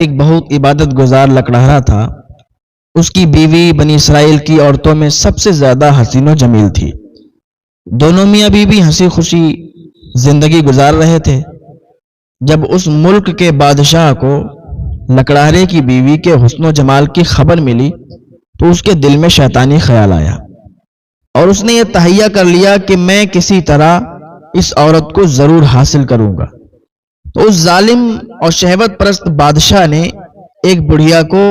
ایک بہت عبادت گزار لکڑہارا تھا۔ اس کی بیوی بنی اسرائیل کی عورتوں میں سب سے زیادہ حسین و جمیل تھی۔ دونوں میاں بیوی ہنسی خوشی زندگی گزار رہے تھے جب اس ملک کے بادشاہ کو لکڑہارے کی بیوی کے حسن و جمال کی خبر ملی تو اس کے دل میں شیطانی خیال آیا اور اس نے یہ تہیہ کر لیا کہ میں کسی طرح اس عورت کو ضرور حاصل کروں گا۔ تو اس ظالم اور شہوت پرست بادشاہ نے ایک بڑھیا کو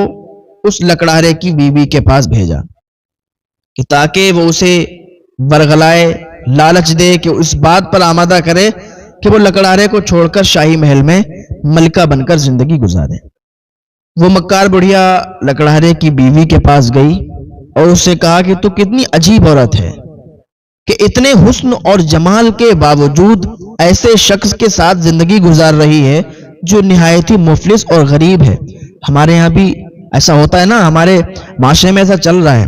اس لکڑہارے کی بیوی کے پاس بھیجا کہ تاکہ وہ اسے ورغلائے، لالچ دے کہ اس بات پر آمادہ کرے کہ وہ لکڑہارے کو چھوڑ کر شاہی محل میں ملکہ بن کر زندگی گزارے۔ وہ مکار بڑھیا لکڑہارے کی بیوی کے پاس گئی اور اس سے کہا کہ تو کتنی عجیب عورت ہے کہ اتنے حسن اور جمال کے باوجود ایسے شخص کے ساتھ زندگی گزار رہی ہے جو نہایت ہی مفلس اور غریب ہے۔ ہمارے یہاں بھی ایسا ہوتا ہے نا، ہمارے معاشرے میں ایسا چل رہا ہے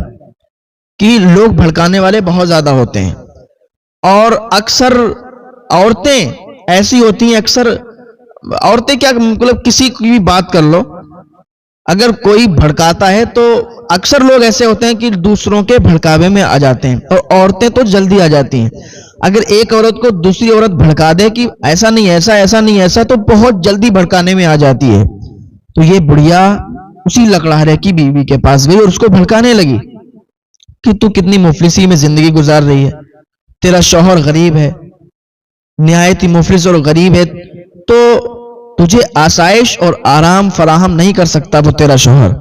کہ لوگ بھڑکانے والے بہت زیادہ ہوتے ہیں اور اکثر عورتیں ایسی ہوتی ہیں، اکثر عورتیں کیا مطلب کسی کی بھی بات کر لو، اگر کوئی بھڑکاتا ہے تو اکثر لوگ ایسے ہوتے ہیں کہ دوسروں کے بھڑکاوے میں آ جاتے ہیں، اور عورتیں تو جلدی آ جاتی ہیں۔ اگر ایک عورت کو دوسری عورت بھڑکا دے کہ ایسا نہیں ایسا، ایسا نہیں ایسا، تو بہت جلدی بھڑکانے میں آ جاتی ہے۔ تو یہ بڑھیا اسی لکڑہارے کی بیوی کے پاس گئی اور اس کو بھڑکانے لگی کہ تو کتنی مفلسی میں زندگی گزار رہی ہے، تیرا شوہر غریب ہے، نہایت ہی مفلس اور غریب ہے، تو تجھے آسائش اور آرام فراہم نہیں کر سکتا وہ تیرا شوہر۔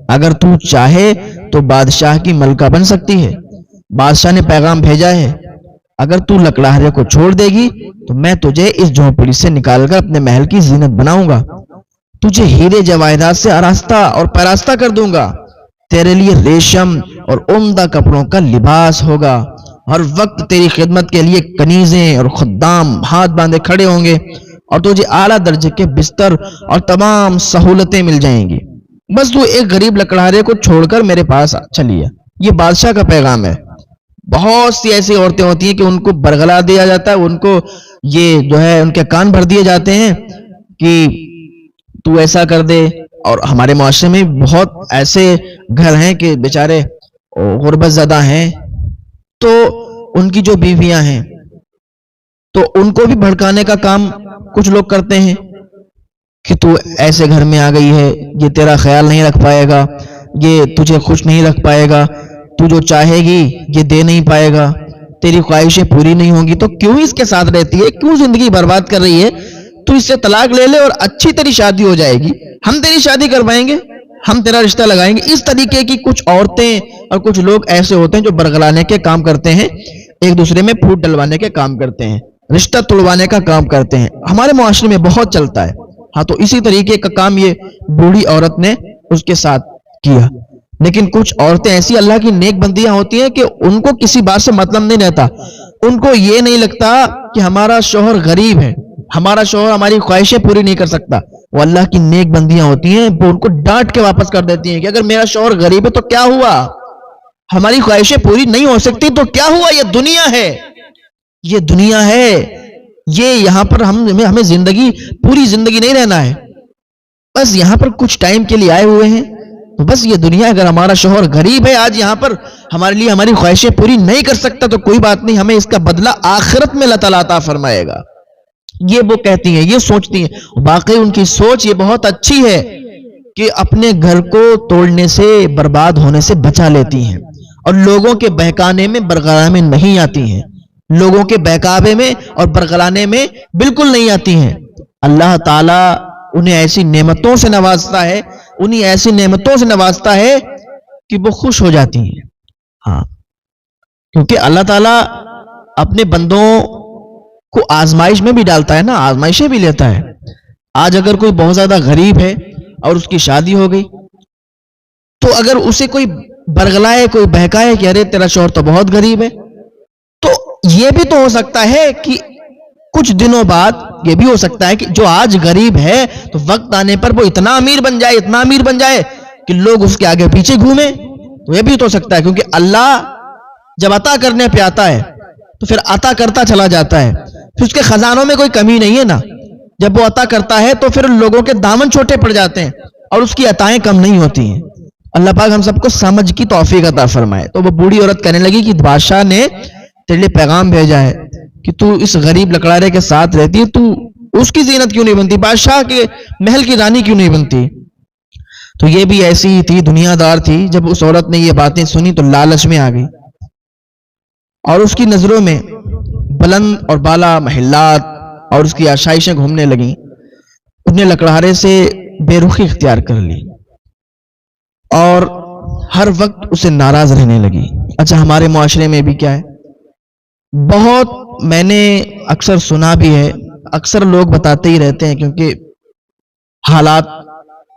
اگر تو چاہے تو بادشاہ کی ملکہ بن سکتی ہے، بادشاہ نے پیغام بھیجا ہے، اگر تو لکڑہارے کو چھوڑ دے گی تو میں تجھے اس جھونپڑی سے نکال کر اپنے محل کی زینت بناؤں گا، تجھے ہیرے جواہرات سے آراستہ اور پیراستہ کر دوں گا، تیرے لیے ریشم اور عمدہ کپڑوں کا لباس ہوگا، ہر وقت تیری خدمت کے لیے کنیزیں اور خدام ہاتھ باندھے کھڑے ہوں گے، اور تجھے اعلیٰ درجے کے بستر اور تمام سہولتیں مل جائیں گی، بس تو ایک غریب لکڑہارے کو چھوڑ کر میرے پاس چلی ہے۔ یہ بادشاہ کا پیغام ہے۔ بہت سی ایسی عورتیں ہوتی ہیں کہ ان کو برگلا دیا جاتا ہے، ان کو یہ جو ہے ان کے کان بھر دیے جاتے ہیں کہ تو ایسا کر دے۔ اور ہمارے معاشرے میں بہت ایسے گھر ہیں کہ بیچارے غربت زدہ ہیں، تو ان کی جو بیویاں ہیں تو ان کو بھی بھڑکانے کا کام کچھ لوگ کرتے ہیں کہ تو ایسے گھر میں آ گئی ہے، یہ تیرا خیال نہیں رکھ پائے گا، یہ تجھے خوش نہیں رکھ پائے گا، تو جو چاہے گی یہ دے نہیں پائے گا، تیری خواہشیں پوری نہیں ہوں گی، تو کیوں اس کے ساتھ رہتی ہے، کیوں زندگی برباد کر رہی ہے؟ تو اس سے طلاق لے لے اور اچھی تیری شادی ہو جائے گی، ہم تیری شادی کروائیں گے، ہم تیرا رشتہ لگائیں گے۔ اس طریقے کی کچھ عورتیں اور کچھ لوگ ایسے ہوتے ہیں جو برگلانے کے کام کرتے ہیں، ایک دوسرے میں پھوٹ ڈلوانے کے کام کرتے ہیں، رشتہ توڑوانے کا کام کرتے ہیں، ہمارے معاشرے میں بہت چلتا ہے۔ ہاں، تو اسی طریقے کا کام یہ بوڑھی عورت نے اس کے ساتھ کیا۔ لیکن کچھ عورتیں ایسی اللہ کی نیک بندیاں ہوتی ہیں کہ ان کو کسی بات سے مطلب نہیں رہتا، ان کو یہ نہیں لگتا کہ ہمارا شوہر غریب ہے، ہمارا شوہر ہماری خواہشیں پوری نہیں کر سکتا، وہ اللہ کی نیک بندیاں ہوتی ہیں، وہ ان کو ڈانٹ کے واپس کر دیتی ہیں کہ اگر میرا شوہر غریب ہے تو کیا ہوا، ہماری خواہشیں پوری نہیں ہو سکتی تو کیا ہوا، یہ دنیا ہے، یہ دنیا ہے، یہ یہاں پر ہمیں زندگی پوری زندگی نہیں رہنا ہے، بس یہاں پر کچھ ٹائم کے لیے آئے ہوئے ہیں، تو بس یہ دنیا، اگر ہمارا شوہر غریب ہے آج یہاں پر ہمارے لیے ہماری خواہشیں پوری نہیں کر سکتا تو کوئی بات نہیں، ہمیں اس کا بدلہ آخرت میں اللہ تعالیٰ عطا فرمائے گا۔ یہ وہ کہتی ہیں، یہ سوچتی ہیں، باقی ان کی سوچ یہ بہت اچھی ہے کہ اپنے گھر کو توڑنے سے، برباد ہونے سے بچا لیتی ہیں اور لوگوں کے بہکانے میں برگلانے میں نہیں آتی ہیں، لوگوں کے بہکاوے میں اور برگلانے میں بالکل نہیں آتی ہیں۔ اللہ تعالیٰ انہیں ایسی نعمتوں سے نوازتا ہے، انہیں ایسی نعمتوں سے نوازتا ہے کہ وہ خوش ہو جاتی ہیں۔ ہاں، کیونکہ اللہ تعالیٰ اپنے بندوں کو آزمائش میں بھی ڈالتا ہے نا، آزمائشیں بھی لیتا ہے۔ آج اگر کوئی بہت زیادہ غریب ہے اور اس کی شادی ہو گئی تو اگر اسے کوئی برگلائے، کوئی بہکائے کہ ارے تیرا شوہر تو بہت غریب ہے، تو یہ بھی تو ہو سکتا ہے کہ کچھ دنوں بعد یہ بھی ہو سکتا ہے کہ جو آج غریب ہے تو وقت آنے پر وہ اتنا امیر بن جائے، اتنا امیر بن جائے کہ لوگ اس کے آگے پیچھے گھومیں، تو یہ بھی تو ہو سکتا ہے، کیونکہ اللہ جب عطا کرنے پہ آتا ہے تو پھر عطا کرتا چلا جاتا ہے، پھر اس کے خزانوں میں کوئی کمی نہیں ہے نا، جب وہ عطا کرتا ہے تو پھر لوگوں کے دامن چھوٹے پڑ جاتے ہیں، اور اس کی عطائیں کم نہیں ہوتی ہیں. اللہ پاک ہم سب کو سمجھ کی توفیق عطا فرمائے. تو وہ بوڑھی عورت کہنے لگی کہ بادشاہ نے تیرے لیے پیغام بھیجا ہے کہ تو اس غریب لکڑارے کے ساتھ رہتی ہے, تو اس کی زینت کیوں نہیں بنتی, بادشاہ کے محل کی رانی کیوں نہیں بنتی. تو یہ بھی ایسی ہی تھی, دنیا دار تھی. جب اس عورت نے یہ باتیں سنی تو لالچ میں آ گئی اور اس کی نظروں میں بلند اور بالا محلات اور اس کی آشائشیں گھومنے لگیں. اس نے لکڑہارے سے بے رخی اختیار کر لی اور ہر وقت اسے ناراض رہنے لگی. اچھا, ہمارے معاشرے میں بھی کیا ہے, بہت میں نے اکثر سنا بھی ہے, اکثر لوگ بتاتے ہی رہتے ہیں, کیونکہ حالات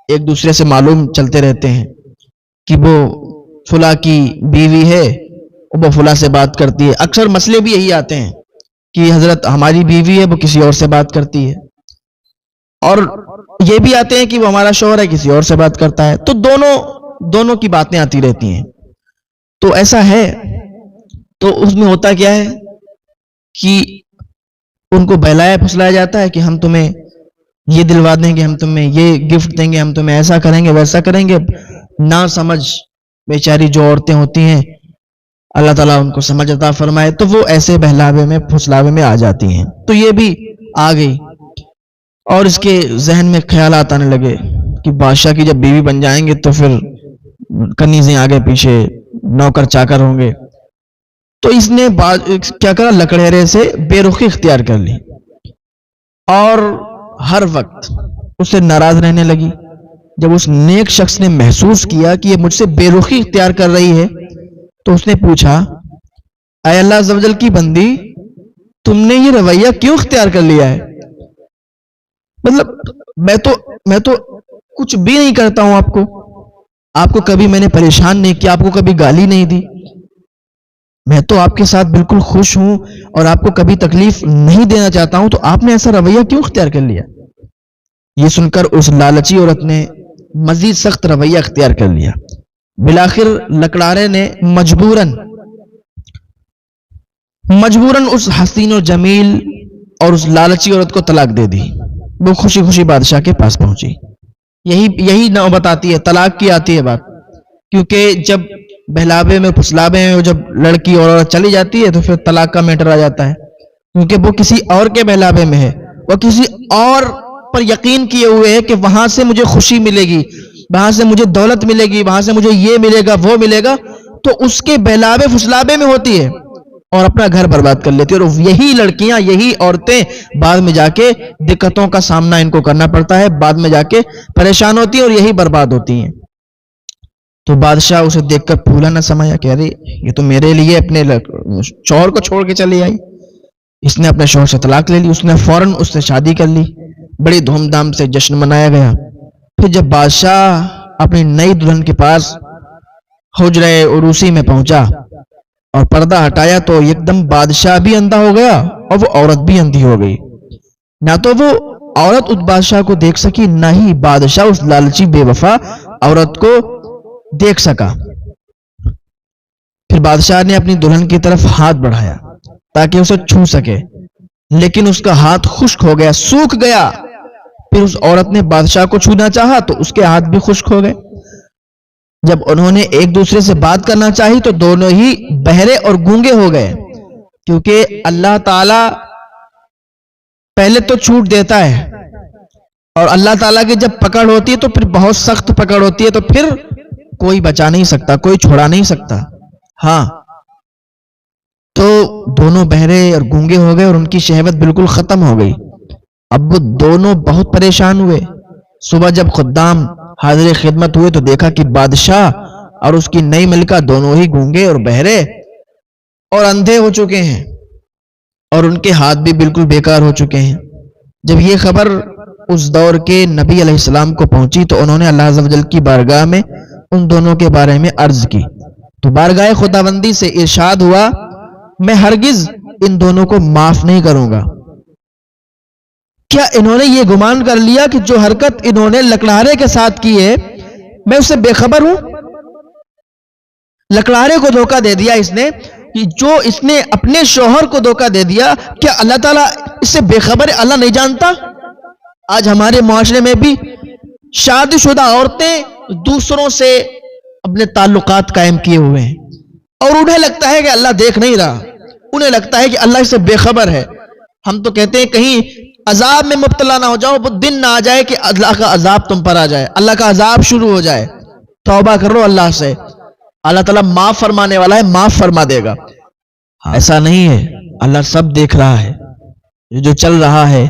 ایک دوسرے سے معلوم چلتے رہتے ہیں کہ وہ فلاں کی بیوی ہے, وہ فلاں سے بات کرتی ہے. اکثر مسئلے بھی یہی آتے ہیں کہ حضرت ہماری بیوی ہے, وہ کسی اور سے بات کرتی ہے, اور یہ بھی آتے ہیں کہ وہ ہمارا شوہر ہے, کسی اور سے بات کرتا ہے. تو دونوں کی باتیں آتی رہتی ہیں. تو ایسا ہے, تو اس میں ہوتا کیا ہے کہ ان کو بہلایا پھسلایا جاتا ہے کہ ہم تمہیں یہ دلوا دیں گے, ہم تمہیں یہ گفٹ دیں گے, ہم تمہیں ایسا کریں گے ویسا کریں گے. نہ سمجھ بیچاری جو عورتیں ہوتی ہیں, اللہ تعالیٰ ان کو سمجھ عطا فرمائے, تو وہ ایسے بہلاوے میں پھسلاوے میں آ جاتی ہیں. تو یہ بھی آ گئی اور اس کے ذہن میں خیالات آنے لگے کہ بادشاہ کی جب بیوی بن جائیں گے تو پھر کنیزیں آگے پیچھے نوکر چاکر ہوں گے. تو اس نے کیا کرا, لکڑہرے سے بے رخی اختیار کر لی اور ہر وقت اس سے ناراض رہنے لگی. جب اس نیک شخص نے محسوس کیا کہ یہ مجھ سے بے رخی اختیار کر رہی ہے تو اس نے پوچھا, اے اللہ عز و جل کی بندی, تم نے یہ رویہ کیوں اختیار کر لیا ہے؟ مطلب میں تو کچھ بھی نہیں کرتا ہوں, آپ کو کبھی میں نے پریشان نہیں کیا, آپ کو کبھی گالی نہیں دی, میں تو آپ کے ساتھ بالکل خوش ہوں اور آپ کو کبھی تکلیف نہیں دینا چاہتا ہوں, تو آپ نے ایسا رویہ کیوں اختیار کر لیا؟ یہ سن کر اس لالچی عورت نے مزید سخت رویہ اختیار کر لیا. بالآخر لکڑارے نے مجبوراً اس حسین و جمیل اور اس لالچی عورت کو طلاق دے دی. وہ خوشی خوشی بادشاہ کے پاس پہنچی. یہی نوبت آتی ہے, طلاق کی آتی ہے بات, کیونکہ جب بہلاوے میں پھسلاوے میں جب لڑکی اور عورت چلی جاتی ہے تو پھر طلاق کا میٹر آ جاتا ہے, کیونکہ وہ کسی اور کے بہلاوے میں ہے, وہ کسی اور پر یقین کیے ہوئے ہے کہ وہاں سے مجھے خوشی ملے گی, وہاں سے مجھے دولت ملے گی, وہاں سے مجھے یہ ملے گا وہ ملے گا, تو اس کے بہلاوے پھسلاوے میں ہوتی ہے اور اپنا گھر برباد کر لیتی ہے. اور یہی لڑکیاں, یہی عورتیں بعد میں جا کے دقتوں کا سامنا ان کو کرنا پڑتا ہے, بعد میں جا کے پریشان ہوتی ہیں اور یہی برباد ہوتی ہیں. تو بادشاہ اسے دیکھ کر پھولا نہ سمایا کہ ارے یہ تو میرے لیے اپنے شوہر کو چھوڑ کے چلی آئی. اس نے اپنے شوہر سے طلاق لے لی. اس نے فوراً اس سے شادی کر لی. بڑی دھوم دھام سے جشن منایا گیا. پھر جب بادشاہ اپنی نئی دلہن کے پاس حجرہ عروسی میں پہنچا اور پردہ ہٹایا تو ایک دم بادشاہ بھی اندھا ہو گیا اور وہ عورت بھی اندھی ہو گئی. نہ تو وہ عورت اس بادشاہ کو دیکھ سکی, نہ ہی بادشاہ اس لالچی بے وفا عورت کو دیکھ سکا. پھر بادشاہ نے اپنی دلہن کی طرف ہاتھ بڑھایا تاکہ اسے چھو سکے, لیکن اس کا ہاتھ خشک ہو گیا, سوکھ گیا. پھر اس عورت نے بادشاہ کو چھونا چاہا تو اس کے ہاتھ بھی خشک ہو گئے. جب انہوں نے ایک دوسرے سے بات کرنا چاہی تو دونوں ہی بہرے اور گونگے ہو گئے, کیونکہ اللہ تعالی پہلے تو چھوٹ دیتا ہے اور اللہ تعالیٰ کی جب پکڑ ہوتی ہے تو پھر بہت سخت پکڑ ہوتی ہے, تو پھر کوئی بچا نہیں سکتا, کوئی چھوڑا نہیں سکتا. ہاں, تو دونوں بہرے اور گونگے ہو گئے اور ان کی شہوت بالکل ختم ہو گئی. اب وہ دونوں بہت پریشان ہوئے. صبح جب خدام حاضر خدمت ہوئے تو دیکھا کہ بادشاہ اور اس کی نئی ملکہ دونوں ہی گونگے اور بہرے اور اندھے ہو چکے ہیں اور ان کے ہاتھ بھی بالکل بیکار ہو چکے ہیں. جب یہ خبر اس دور کے نبی علیہ السلام کو پہنچی تو انہوں نے اللہ عز و جل کی بارگاہ میں ان دونوں کے بارے میں عرض کی. تو بارگاہ خداوندی سے ارشاد ہوا, میں ہرگز ان دونوں کو معاف نہیں کروں گا. کیا انہوں نے یہ گمان کر لیا کہ جو حرکت انہوں نے لکڑہارے کے ساتھ کی ہے میں اس سے بے خبر ہوں؟ لکڑہارے کو دھوکہ دے دیا اس نے, کہ جو اس نے اپنے شوہر کو دھوکہ دے دیا, کیا اللہ تعالیٰ اس سے بے خبر ہے؟ اللہ نہیں جانتا؟ آج ہمارے معاشرے میں بھی شادی شدہ عورتیں دوسروں سے اپنے تعلقات قائم کیے ہوئے ہیں اور انہیں لگتا ہے کہ اللہ دیکھ نہیں رہا، انہیں لگتا ہے کہ اللہ اس سے بے خبر ہے. ہم تو کہتے ہیں کہیں عذاب میں مبتلا نہ ہو جاؤ، وہ دن نہ آ جائے کہ اللہ کا عذاب تم پر آ جائے، اللہ کا عذاب شروع ہو جائے. توبہ کرو اللہ سے، اللہ تعالیٰ معاف فرمانے والا ہے، معاف فرما دے گا. ایسا نہیں ہے، اللہ سب دیکھ رہا ہے. یہ جو چل رہا ہے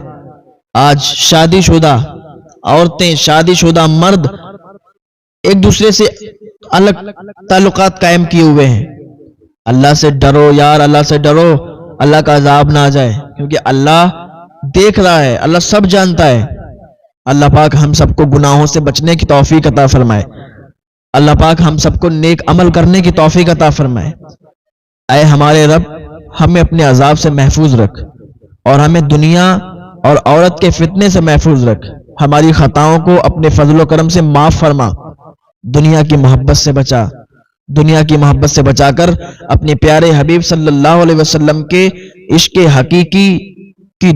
آج، شادی شدہ عورتیں، شادی شدہ مرد ایک دوسرے سے الگ تعلقات قائم کیے ہوئے ہیں. اللہ سے ڈرو یار، اللہ سے ڈرو، اللہ کا عذاب نہ آ جائے، کیونکہ اللہ دیکھ رہا ہے، اللہ سب جانتا ہے. اللہ پاک ہم سب کو گناہوں سے بچنے کی توفیق عطا فرمائے. اللہ پاک ہم سب کو نیک عمل کرنے کی توفیق عطا فرمائے. اے ہمارے رب، ہمیں اپنے عذاب سے محفوظ رکھ اور ہمیں دنیا اور عورت کے فتنے سے محفوظ رکھ. ہماری خطاؤں کو اپنے فضل و کرم سے معاف فرما. دنیا کی محبت سے بچا، دنیا کی محبت سے بچا کر اپنے پیارے حبیب صلی اللہ علیہ وسلم کے عشق حقیقی کی